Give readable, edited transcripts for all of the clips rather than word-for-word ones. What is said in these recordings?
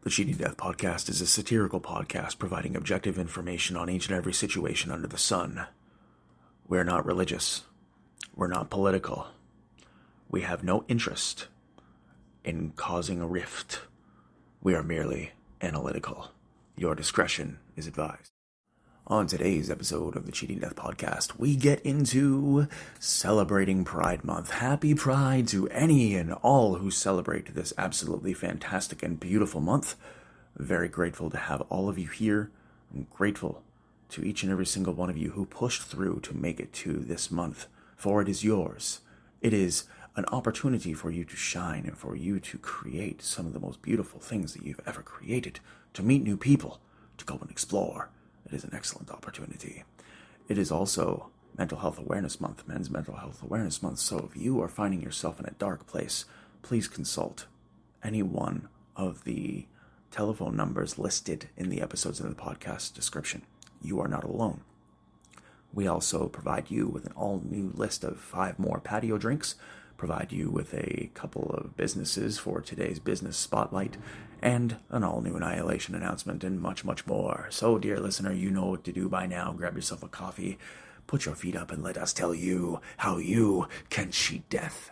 The Cheating Death Podcast is a satirical podcast providing objective information on each and every situation under the sun. We're not religious. We're not political. We have no interest in causing a rift. We are merely analytical. Your discretion is advised. On today's episode of the Cheating Death Podcast, we get into celebrating Pride Month. Happy Pride to any and all who celebrate this absolutely fantastic and beautiful month. Very grateful to have all of you here. I'm grateful to each and every single one of you who pushed through to make it to this month, for it is yours. It is an opportunity for you to shine and for you to create some of the most beautiful things that you've ever created, to meet new people, to go and explore. It is an excellent opportunity. It is also Mental Health Awareness Month, Men's Mental Health Awareness Month. So if you are finding yourself in a dark place, please consult any one of the telephone numbers listed in the episodes of the podcast description. You are not alone. We also provide you with an all-new list of 5 more Patio drinks, provide you with a couple of businesses for today's business spotlight, and an all-new Annihilation Announcement, and much, much more. So, dear listener, you know what to do by now. Grab yourself a coffee, put your feet up, and let us tell you how you can cheat death.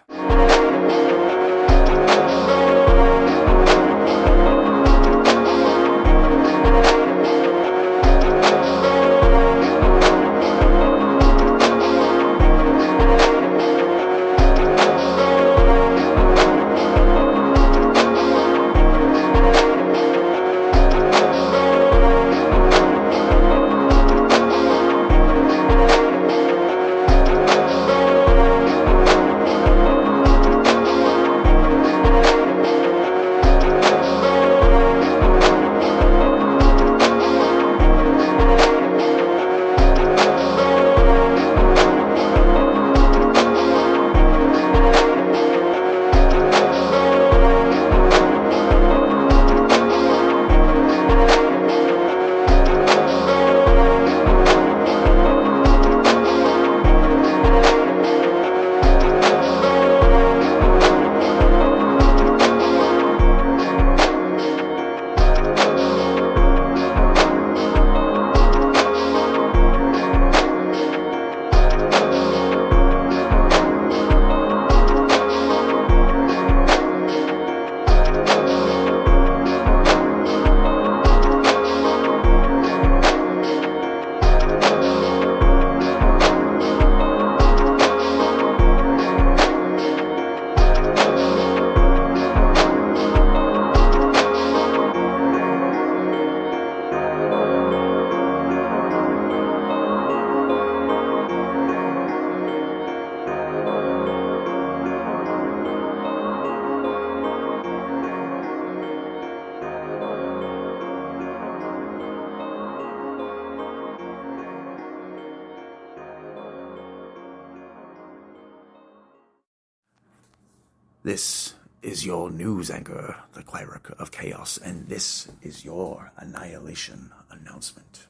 This is your news anchor, the Cleric of Chaos, and this is your Annihilation Announcement.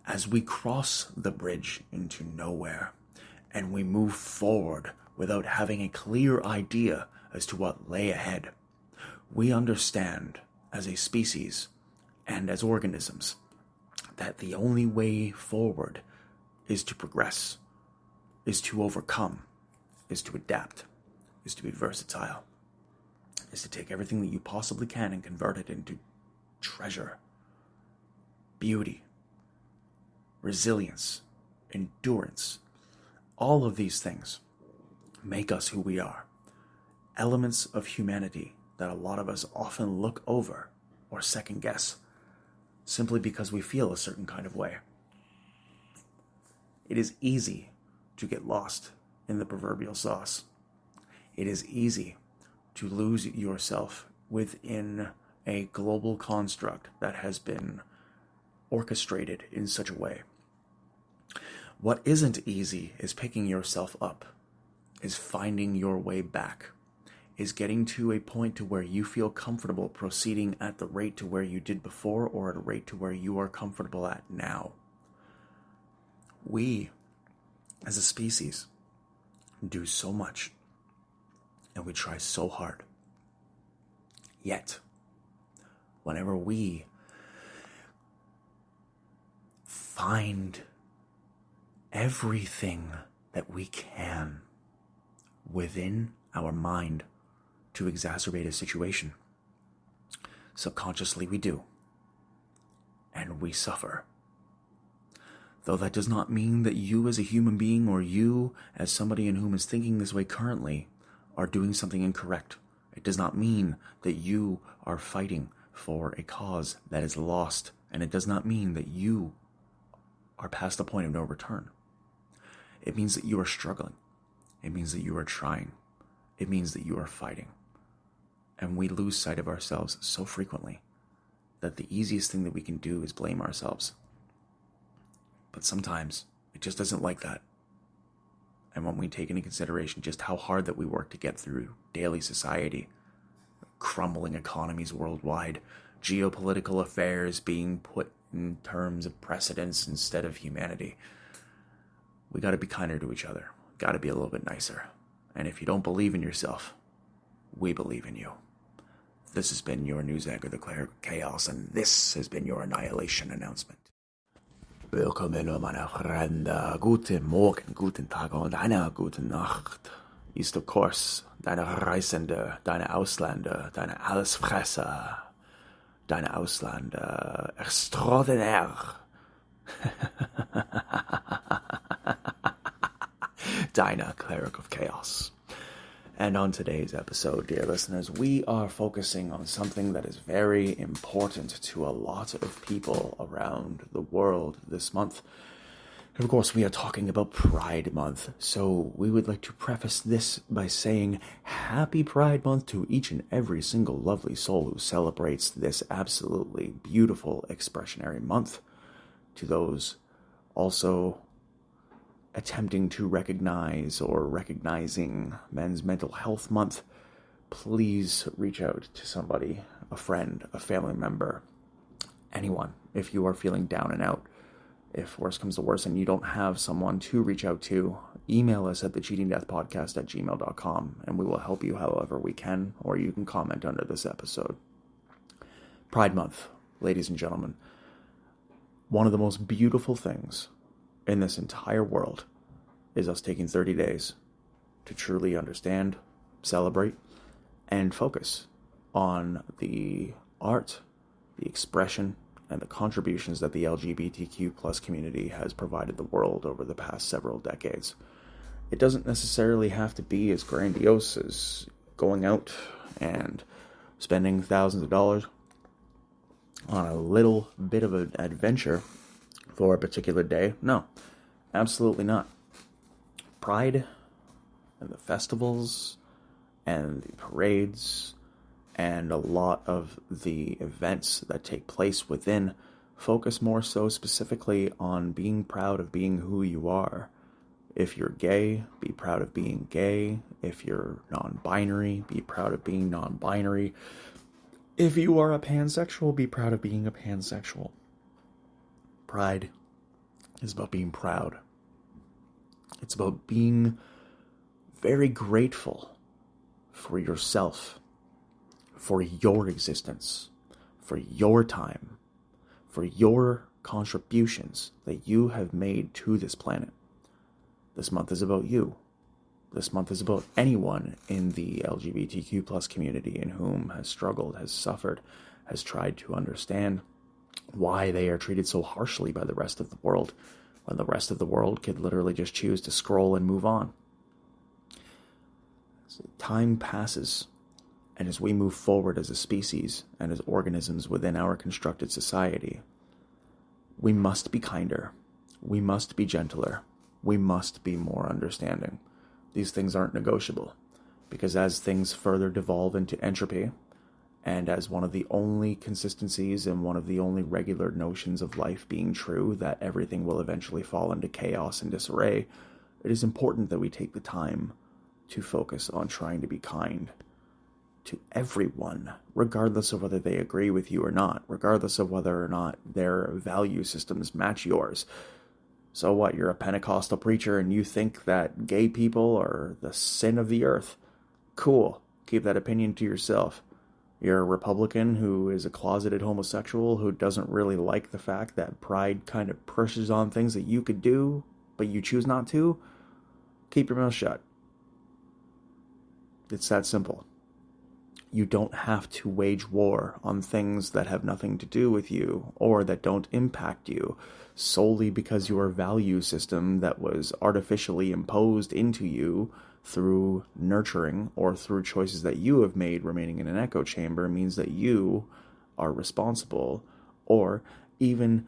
As we cross the bridge into nowhere, and we move forward without having a clear idea as to what lay ahead, we understand as a species and as organisms that the only way forward is to progress, is to overcome, is to adapt, is to be versatile, is to take everything that you possibly can and convert it into treasure, beauty, resilience, endurance. All of these things make us who we are. Elements of humanity that a lot of us often look over or second guess simply because we feel a certain kind of way. It is easy to get lost in the proverbial sauce. It is easy to lose yourself within a global construct that has been orchestrated in such a way. What isn't easy is picking yourself up, is finding your way back, is getting to a point to where you feel comfortable proceeding at the rate to where you did before or at a rate to where you are comfortable at now. We, as a species, do so much, and we try so hard. Yet, whenever we find everything that we can within our mind to exacerbate a situation, subconsciously we do, and we suffer. Though that does not mean that you as a human being or you as somebody in whom is thinking this way currently are doing something incorrect. It does not mean that you are fighting for a cause that is lost, and it does not mean that you are past the point of no return. It means that you are struggling. It means that you are trying. It means that you are fighting. And we lose sight of ourselves so frequently that the easiest thing that we can do is blame ourselves. But sometimes it just isn't like that. And when we take into consideration just how hard that we work to get through daily society, crumbling economies worldwide, geopolitical affairs being put in terms of precedence instead of humanity, we got to be kinder to each other. Got to be a little bit nicer. And if you don't believe in yourself, we believe in you. This has been your news anchor, the Cleric of Chaos, and this has been your Annihilation Announcement. Willkommen, meine Freunde. Guten Morgen, guten Tag und eine gute Nacht. Ist of course deine Reisende, deine Ausländer, deine Allesfresser, deine Ausländer extraordinaire. Deine Cleric of Chaos. And on today's episode, dear listeners, we are focusing on something that is very important to a lot of people around the world this month. And of course, we are talking about Pride Month. So we would like to preface this by saying Happy Pride Month to each and every single lovely soul who celebrates this absolutely beautiful expressionary month. To those also attempting to recognize or recognizing Men's Mental Health Month, please reach out to somebody, a friend, a family member, anyone. If you are feeling down and out, if worse comes to worse and you don't have someone to reach out to, email us at thecheatingdeathpodcast@gmail.com and we will help you however we can, or you can comment under this episode. Pride Month, ladies and gentlemen. One of the most beautiful things in this entire world is us taking 30 days to truly understand, celebrate, and focus on the art, the expression, and the contributions that the LGBTQ plus community has provided the world over the past several decades. It doesn't necessarily have to be as grandiose as going out and spending thousands of dollars on a little bit of an adventure for a particular day. No, absolutely not. Pride and the festivals and the parades and a lot of the events that take place within focus more so specifically on being proud of being who you are. If you're gay, be proud of being gay. If you're non-binary, be proud of being non-binary. If you are a pansexual, be proud of being a pansexual. Pride is about being proud. It's about being very grateful for yourself, for your existence, for your time, for your contributions that you have made to this planet. This month is about you. This month is about anyone in the LGBTQ plus community in whom has struggled, has suffered, has tried to understand why they are treated so harshly by the rest of the world, when the rest of the world could literally just choose to scroll and move on. As time passes, and as we move forward as a species and as organisms within our constructed society, we must be kinder, we must be gentler, we must be more understanding. These things aren't negotiable, because as things further devolve into entropy, and as one of the only consistencies and one of the only regular notions of life being true, that everything will eventually fall into chaos and disarray, it is important that we take the time to focus on trying to be kind to everyone, regardless of whether they agree with you or not, regardless of whether or not their value systems match yours. So what, you're a Pentecostal preacher and you think that gay people are the sin of the earth? Cool. Keep that opinion to yourself. You're a Republican who is a closeted homosexual who doesn't really like the fact that pride kind of pushes on things that you could do, but you choose not to. Keep your mouth shut. It's that simple. You don't have to wage war on things that have nothing to do with you or that don't impact you solely because your value system that was artificially imposed into you through nurturing or through choices that you have made remaining in an echo chamber means that you are responsible or even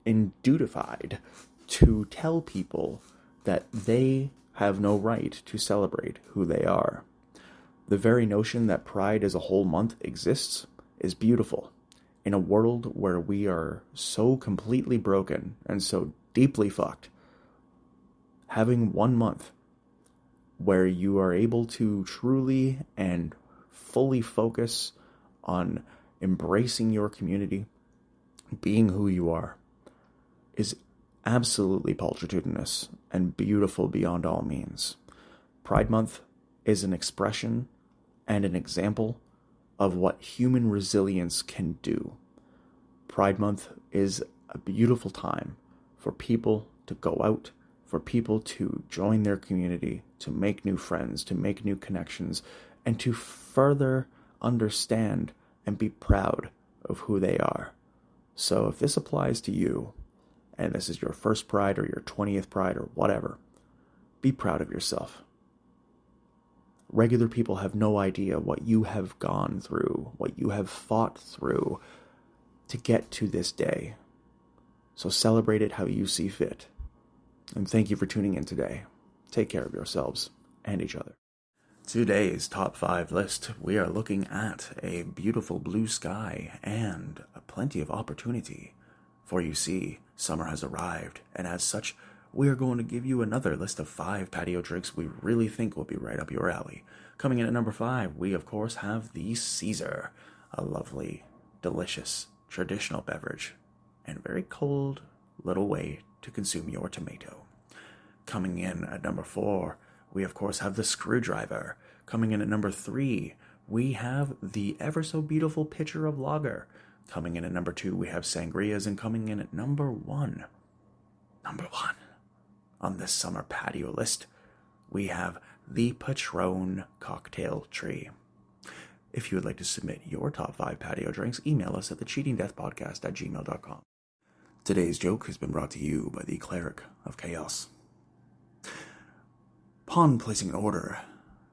indutified to tell people that they have no right to celebrate who they are. The very notion that Pride as a whole month exists is beautiful. In a world where we are so completely broken and so deeply fucked, having 1 month where you are able to truly and fully focus on embracing your community, being who you are, is absolutely pulchritudinous and beautiful beyond all means. Pride Month is an expression and an example of what human resilience can do. Pride Month is a beautiful time for people to go out, for people to join their community, to make new friends, to make new connections, and to further understand and be proud of who they are. So if this applies to you, and this is your first Pride or your 20th Pride or whatever, be proud of yourself. Regular people have no idea what you have gone through, what you have fought through to get to this day. So celebrate it how you see fit. And thank you for tuning in today. Take care of yourselves and each other. Today's top 5 list, we are looking at a beautiful blue sky and plenty of opportunity. For you see, summer has arrived, and as such, we are going to give you another list of 5 patio drinks we really think will be right up your alley. Coming in at number 5, we of course have the Caesar, a lovely, delicious, traditional beverage, and very cold little way to consume your tomato. Coming in at number 4, we of course have the Screwdriver. Coming in at number 3, we have the ever so beautiful pitcher of lager. Coming in at number 2, we have sangrias, and coming in at number 1 on this summer patio list, we have the Patron cocktail tree. If you would like to submit your top 5 patio drinks, email us at thecheatingdeathpodcast@gmail.com. Today's joke has been brought to you by the Cleric of Chaos. Upon placing an order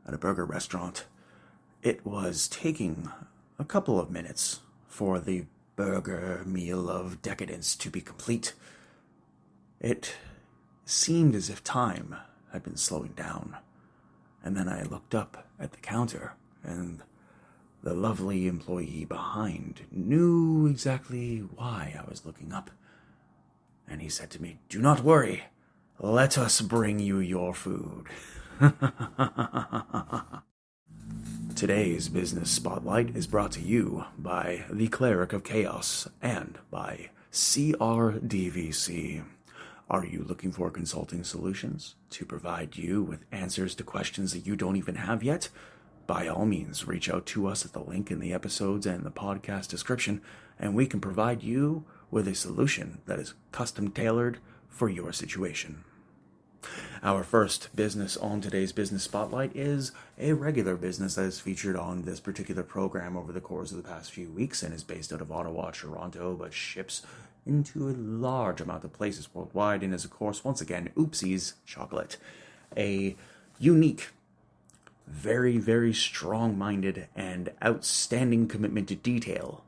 at a burger restaurant, it was taking a couple of minutes for the burger meal of decadence to be complete. It seemed as if time had been slowing down, and then I looked up at the counter, and the lovely employee behind knew exactly why I was looking up. And he said to me, "Do not worry, let us bring you your food." Today's business spotlight is brought to you by the Cleric of Chaos and by CRDVC. Are you looking for consulting solutions to provide you with answers to questions that you don't even have yet? By all means, reach out to us at the link in the episodes and the podcast description, and we can provide you with a solution that is custom tailored for your situation. Our first business on today's business spotlight is a regular business that is featured on this particular program over the course of the past few weeks and is based out of Ottawa, Toronto, but ships into a large amount of places worldwide, and is, of course, once again, Oopsies Chocolate. A unique, very, very strong-minded and outstanding commitment to detail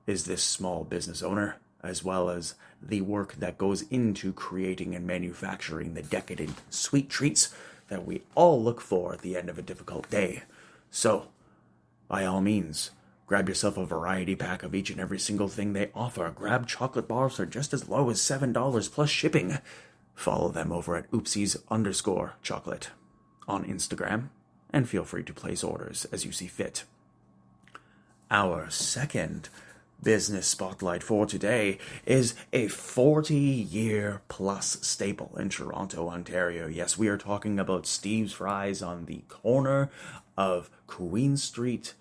is this small business owner, as well as the work that goes into creating and manufacturing the decadent sweet treats that we all look for at the end of a difficult day. So, by all means, grab yourself a variety pack of each and every single thing they offer. Grab chocolate bars for just as low as $7 plus shipping. Follow them over at oopsies_chocolate on Instagram, and feel free to place orders as you see fit. Our second business spotlight for today is a 40-year-plus staple in Toronto, Ontario. Yes, we are talking about Steve's Fries on the corner of Queen Street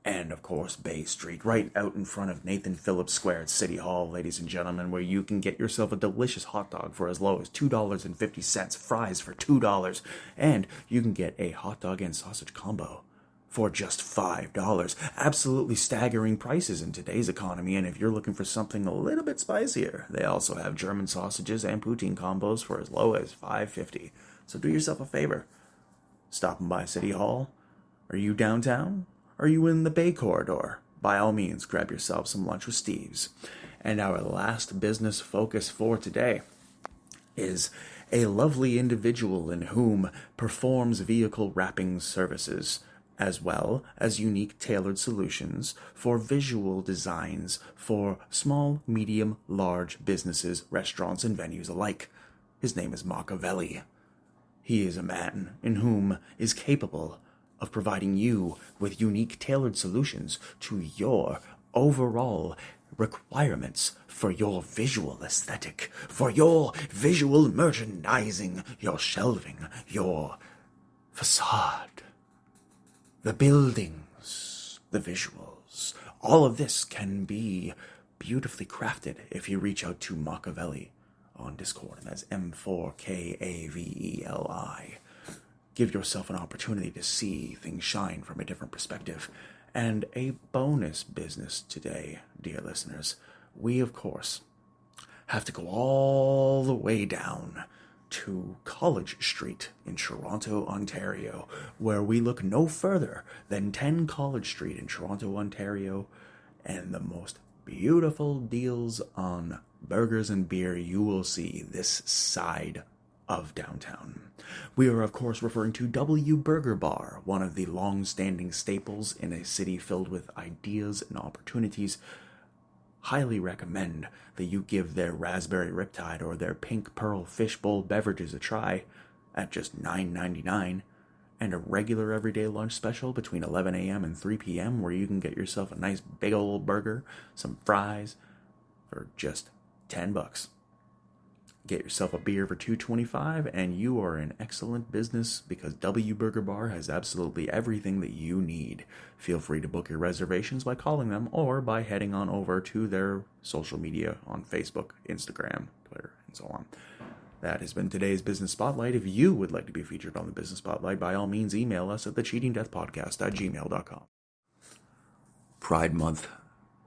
And, of course, Bay Street, right out in front of Nathan Phillips Square at City Hall, ladies and gentlemen, where you can get yourself a delicious hot dog for as low as $2.50, fries for $2, and you can get a hot dog and sausage combo for just $5. Absolutely staggering prices in today's economy, and if you're looking for something a little bit spicier, they also have German sausages and poutine combos for as low as $5.50. So do yourself a favor. Stopping by City Hall? Are you downtown? Are you in the Bay Corridor? By all means, grab yourself some lunch with Steve's. And our last business focus for today is a lovely individual in whom performs vehicle wrapping services, as well as unique tailored solutions for visual designs for small, medium, large businesses, restaurants, and venues alike. His name is Machiavelli. He is a man in whom is capable of providing you with unique tailored solutions to your overall requirements for your visual aesthetic, for your visual merchandising, your shelving, your facade, the buildings, the visuals. All of this can be beautifully crafted if you reach out to Machiavelli on Discord, and that's M4KAVELI. Give yourself an opportunity to see things shine from a different perspective. And a bonus business today, dear listeners. We, of course, have to go all the way down to College Street in Toronto, Ontario, where we look no further than 10 College Street in Toronto, Ontario, and the most beautiful deals on burgers and beer you will see this side of downtown. We are, of course, referring to W Burger Bar, one of the long-standing staples in a city filled with ideas and opportunities. Highly recommend that you give their raspberry riptide or their pink pearl fishbowl beverages a try at just $9.99, and a regular everyday lunch special between 11 a.m. and 3 p.m. where you can get yourself a nice big old burger, some fries for just $10. Get yourself a beer for $2.25, and you are in excellent business because W Burger Bar has absolutely everything that you need. Feel free to book your reservations by calling them or by heading on over to their social media on Facebook, Instagram, Twitter, and so on. That has been today's Business Spotlight. If you would like to be featured on the Business Spotlight, by all means email us at thecheatingdeathpodcast@gmail.com. Pride Month,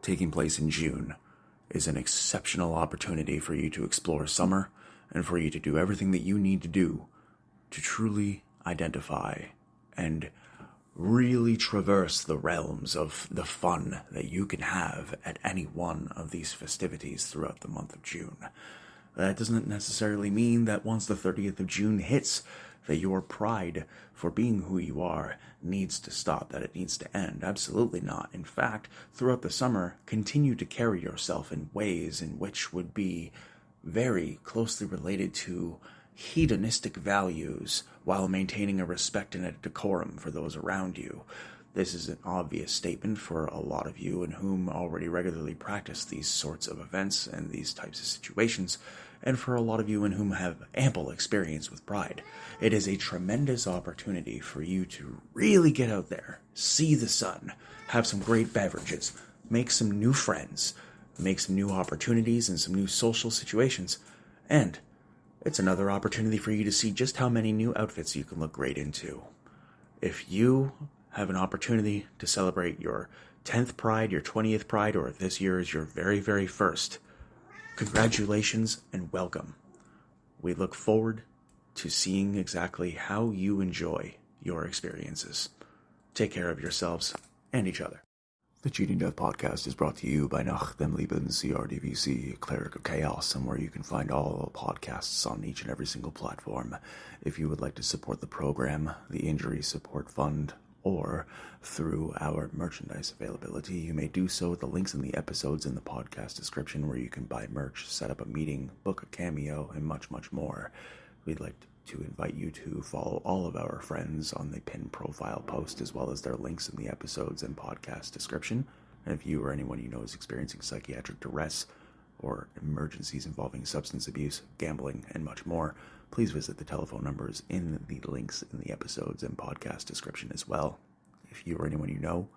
taking place in June, is an exceptional opportunity for you to explore summer and for you to do everything that you need to do to truly identify and really traverse the realms of the fun that you can have at any one of these festivities throughout the month of June. That doesn't necessarily mean that once the 30th of June hits, that your pride for being who you are needs to stop, that it needs to end. Absolutely not. In fact, throughout the summer, continue to carry yourself in ways in which would be very closely related to hedonistic values while maintaining a respect and a decorum for those around you. This is an obvious statement for a lot of you in whom already regularly practice these sorts of events and these types of situations, and for a lot of you in whom have ample experience with pride. It is a tremendous opportunity for you to really get out there, see the sun, have some great beverages, make some new friends, make some new opportunities and some new social situations, and it's another opportunity for you to see just how many new outfits you can look great into. If you have an opportunity to celebrate your 10th Pride, your 20th Pride, or if this year is your very, very first, congratulations and welcome. We look forward to seeing exactly how you enjoy your experiences. Take care of yourselves and each other. The Cheating Death Podcast is brought to you by Nach Dem Leben CRDVC, Cleric of Chaos, and where you can find all podcasts on each and every single platform. If you would like to support the program, the Injury Support Fund, or through our merchandise availability, you may do so with the links in the episodes in the podcast description where you can buy merch, set up a meeting, book a cameo, and much, much more. We'd like to invite you to follow all of our friends on the pinned profile post, as well as their links in the episodes and podcast description. And if you or anyone you know is experiencing psychiatric duress or emergencies involving substance abuse, gambling, and much more, please visit the telephone numbers in the links in the episodes and podcast description as well. If you or anyone you know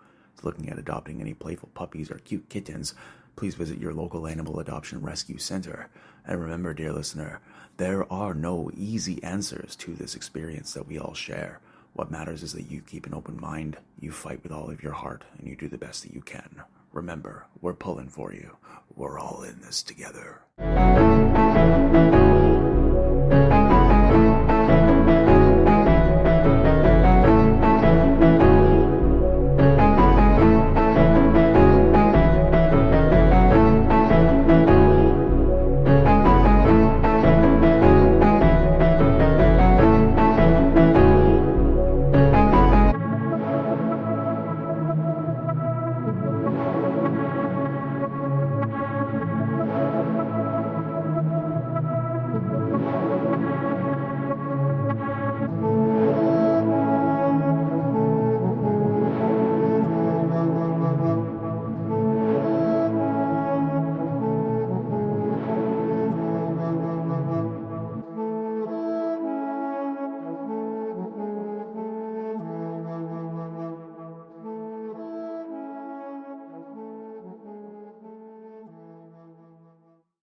looking at adopting any playful puppies or cute kittens, please visit your local animal adoption rescue center. And remember, dear listener, there are no easy answers to this experience that we all share. What matters is that you keep an open mind, you fight with all of your heart, and you do the best that you can. Remember, we're pulling for you. We're all in this together.